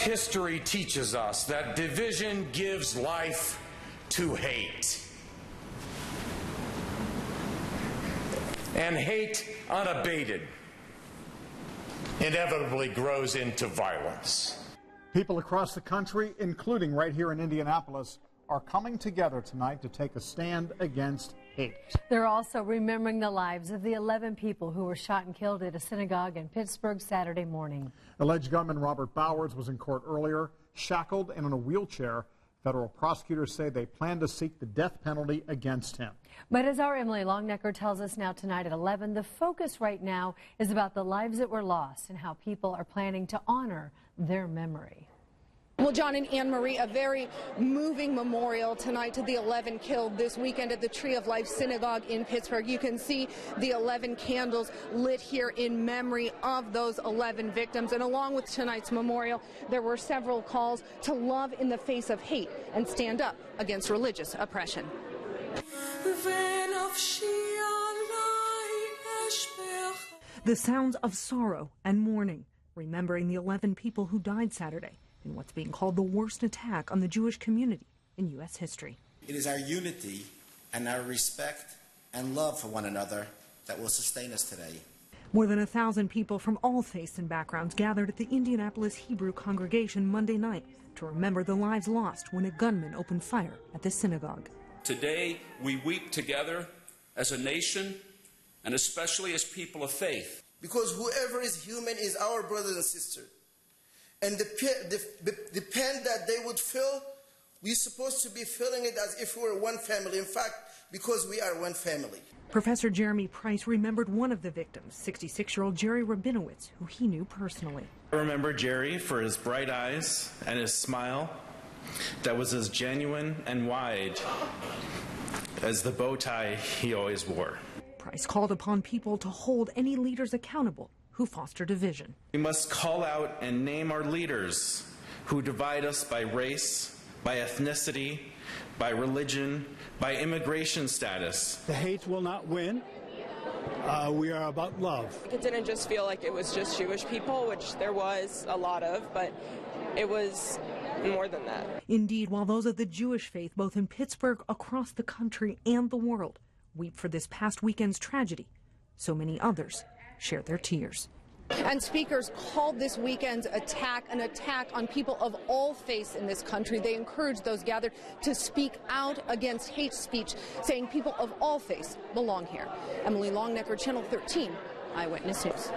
history teaches us that division gives life to hate. And hate unabated inevitably grows into violence. People across the country, including right here in Indianapolis, are coming together tonight to take a stand against hate. They're also remembering the lives of the 11 people who were shot and killed at a synagogue in Pittsburgh Saturday morning. Alleged gunman Robert Bowers was in court earlier, shackled and in a wheelchair. Federal prosecutors say they plan to seek the death penalty against him. But as our Emily Longnecker tells us now tonight at 11, the focus right now is about the lives that were lost and how people are planning to honor their memory. Well, John and Anne Marie, a very moving memorial tonight to the 11 killed this weekend at the Tree of Life Synagogue in Pittsburgh. You can see the 11 candles lit here in memory of those 11 victims. And along with tonight's memorial, there were several calls to love in the face of hate and stand up against religious oppression. The sounds of sorrow and mourning, remembering the 11 people who died Saturday in what's being called the worst attack on the Jewish community in U.S. history. It is our unity and our respect and love for one another that will sustain us today. More than 1,000 people from all faiths and backgrounds gathered at the Indianapolis Hebrew congregation Monday night to remember the lives lost when a gunman opened fire at the synagogue. Today, we weep together as a nation and especially as people of faith. Because whoever is human is our brothers and sisters. And the pain that they would feel, we're supposed to be feeling it as if we were one family. In fact, because we are one family. Professor Jeremy Price remembered one of the victims, 66-year-old Jerry Rabinowitz, who he knew personally. I remember Jerry for his bright eyes and his smile that was as genuine and wide as the bow tie he always wore. Price called upon people to hold any leaders accountable who foster division. We must call out and name our leaders who divide us by race, by ethnicity, by religion, by immigration status. The hate will not win. We are about love. It didn't just feel like it was just Jewish people, which there was a lot of, but it was more than that. Indeed, while those of the Jewish faith, both in Pittsburgh, across the country, and the world, weep for this past weekend's tragedy, so many others share their tears. And speakers called this weekend's attack an attack on people of all faiths in this country. They encouraged those gathered to speak out against hate speech, saying people of all faiths belong here. Emily Longnecker, Channel 13, Eyewitness News.